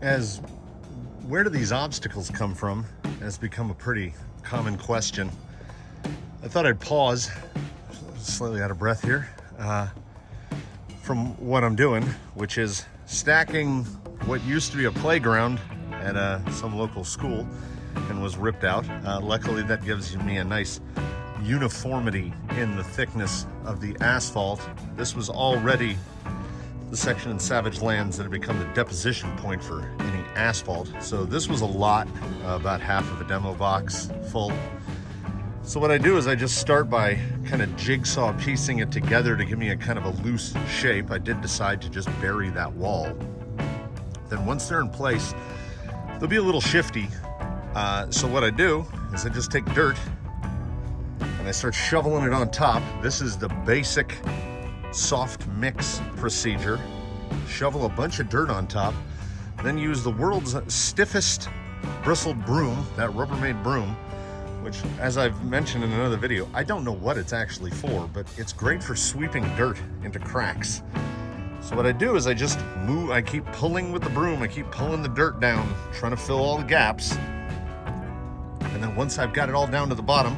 As where do these obstacles come from has become a pretty common question. I thought I'd pause, slightly out of breath here, from what I'm doing, which is stacking what used to be a playground at some local school and was ripped out. Luckily, that gives me a nice uniformity in the thickness of the asphalt. This was already the section in Savage Lands that had become the deposition point for any asphalt. So this was a lot, about half of a demo box full. So what I do is I just start by kind of jigsaw piecing it together to give me a kind of a loose shape. I did decide to just bury that wall. Then once they're in place, they'll be a little shifty. So what I do is I just take dirt and I start shoveling it on top. This is the basic soft mix procedure. Shovel a bunch of dirt on top, then use the world's stiffest bristled broom, that Rubbermaid broom, which, as I've mentioned in another video, I don't know what it's actually for, but it's great for sweeping dirt into cracks. So what I do is I just move, I keep pulling with the broom, I keep pulling the dirt down, trying to fill all the gaps. And then once I've got it all down to the bottom,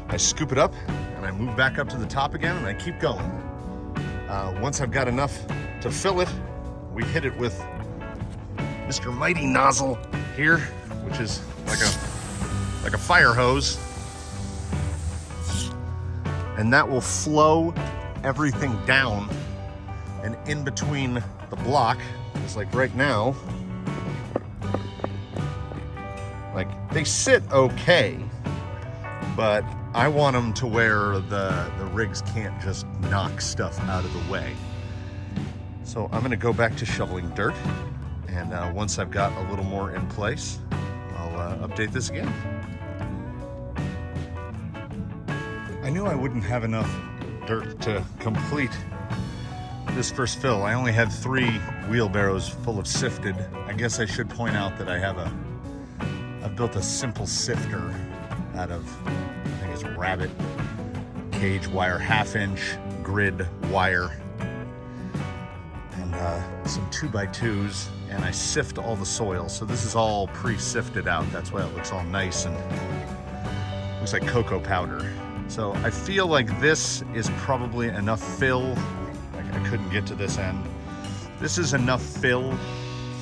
I scoop it up and I move back up to the top again and I keep going. Once I've got enough to fill it, we hit it with Mr. Mighty Nozzle here, which is like a fire hose. And that will flow everything down and in between the block. It's like right now, like they sit okay, but I want them to where the rigs can't just knock stuff out of the way. So I'm gonna go back to shoveling dirt, and once I've got a little more in place, I'll update this again. I knew I wouldn't have enough dirt to complete this first fill. I only had 3 wheelbarrows full of sifted. I guess I should point out that I've built a simple sifter out of, I think it's rabbit cage wire, 1/2-inch grid wire, and some 2x2s, and I sift all the soil. So this is all pre-sifted out. That's why it looks all nice and looks like cocoa powder. So I feel like this is probably enough fill. Like I couldn't get to this end. This is enough fill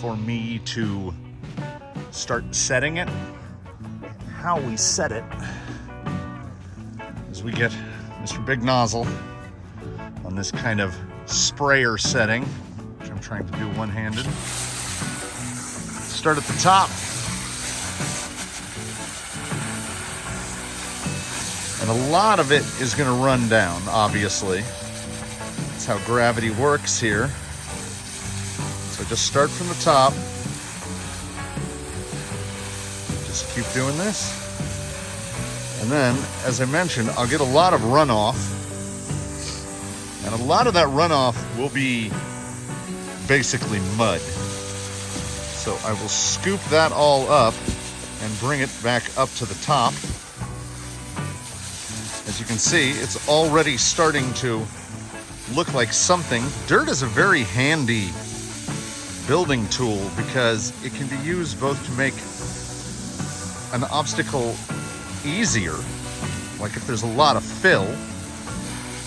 for me to start setting it. How we set it is we get Mr. Big Nozzle on this kind of sprayer setting, which I'm trying to do one-handed. Start at the top. And a lot of it is going to run down, obviously. That's how gravity works here. So just start from the top. Just keep doing this. And then, as I mentioned, I'll get a lot of runoff. And a lot of that runoff will be basically mud. So I will scoop that all up and bring it back up to the top. As you can see, it's already starting to look like something. Dirt is a very handy building tool because it can be used both to make an obstacle easier, like if there's a lot of fill,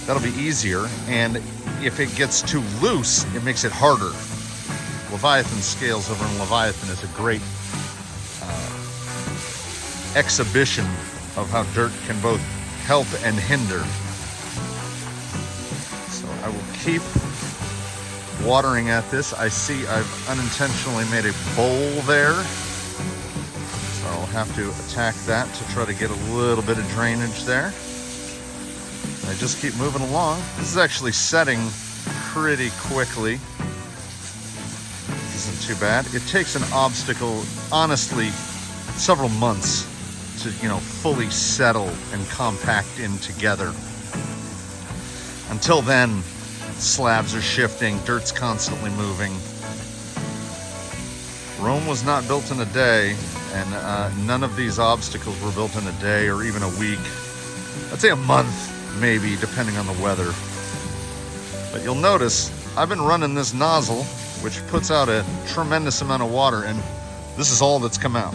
that'll be easier, and if it gets too loose, it makes it harder. Leviathan Scales over in Leviathan is a great exhibition of how dirt can both help and hinder. So I will keep watering at this. I see I've unintentionally made a bowl there. So I'll have to attack that to try to get a little bit of drainage there. And I just keep moving along. This is actually setting pretty quickly. This isn't too bad. It takes an obstacle, honestly, several months to, fully settle and compact in together. Until then, slabs are shifting, dirt's constantly moving. Rome was not built in a day, and none of these obstacles were built in a day or even a week. I'd say a month, maybe, depending on the weather. But you'll notice I've been running this nozzle which puts out a tremendous amount of water, and this is all that's come out.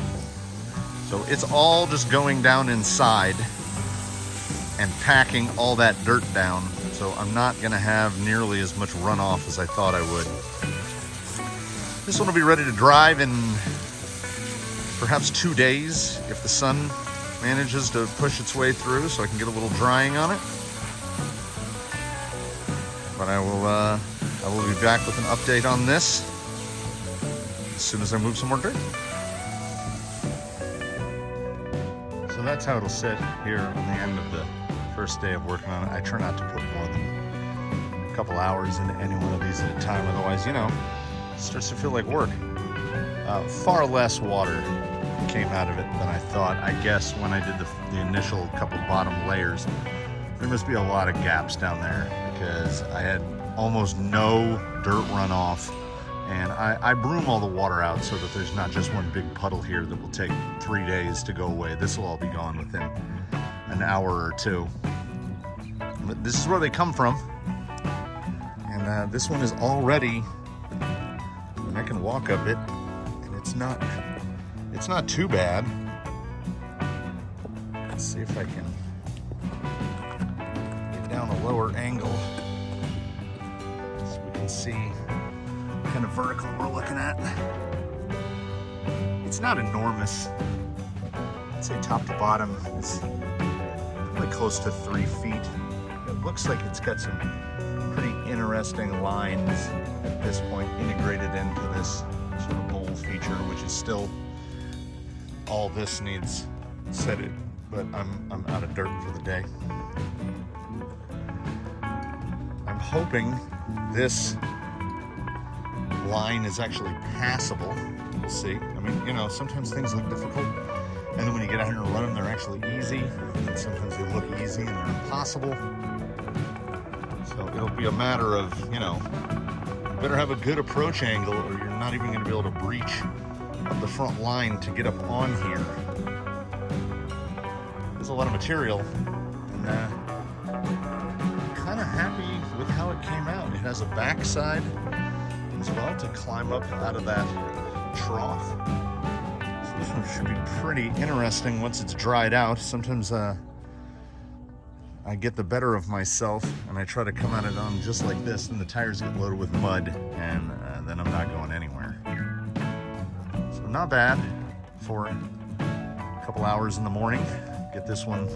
So it's all just going down inside and packing all that dirt down. So I'm not gonna have nearly as much runoff as I thought I would. This one will be ready to drive in perhaps 2 days if the sun manages to push its way through, so I can get a little drying on it. But I will be back with an update on this as soon as I move some more dirt. So that's how it'll sit here on the end of the first day of working on it. I try not to put more than a couple hours into any one of these at a time, otherwise, you know, it starts to feel like work. Far less water came out of it than I thought. I guess when I did the initial couple bottom layers, there must be a lot of gaps down there because I had almost no dirt runoff, and I broom all the water out so that there's not just one big puddle here that will take 3 days to go away. This will all be gone within an hour or two. But this is where they come from, and this one is already, and I can walk up it, and it's not too bad. Let's see if I can get down a lower angle so we can see what kind of vertical we're looking at. It's not enormous. I'd say top to bottom is probably close to 3 feet. It looks like it's got some pretty interesting lines at this point integrated into this sort of bowl feature, which is still all this needs setted, but I'm out of dirt for the day. I'm hoping this line is actually passable. We'll see. I mean, you know, sometimes things look difficult, and then when you get out here and run them, they're actually easy. And sometimes they look easy and they're impossible. So it'll be a matter of, you know, you better have a good approach angle or you're not even going to be able to breach up the front line to get up on here. There's a lot of material, and kind of happy with how it came out. It has a backside as well to climb up out of that trough. So this one should be pretty interesting once it's dried out. Sometimes I get the better of myself and I try to come at it on just like this, and the tires get loaded with mud, and then I'm not going anywhere. So not bad for a couple hours in the morning. Get this one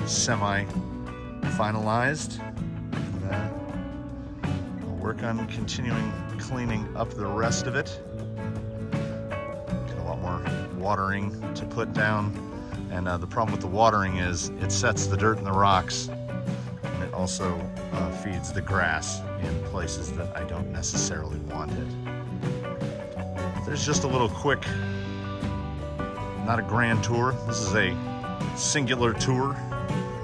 semi-finalized. And I'll work on continuing cleaning up the rest of it. Get a lot more watering to put down. And the problem with the watering is it sets the dirt and the rocks, and it also feeds the grass in places that I don't necessarily want it. There's just a little quick, not a grand tour. This is a singular tour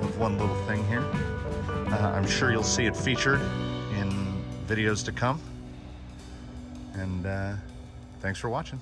of one little thing here. I'm sure you'll see it featured in videos to come. And thanks for watching.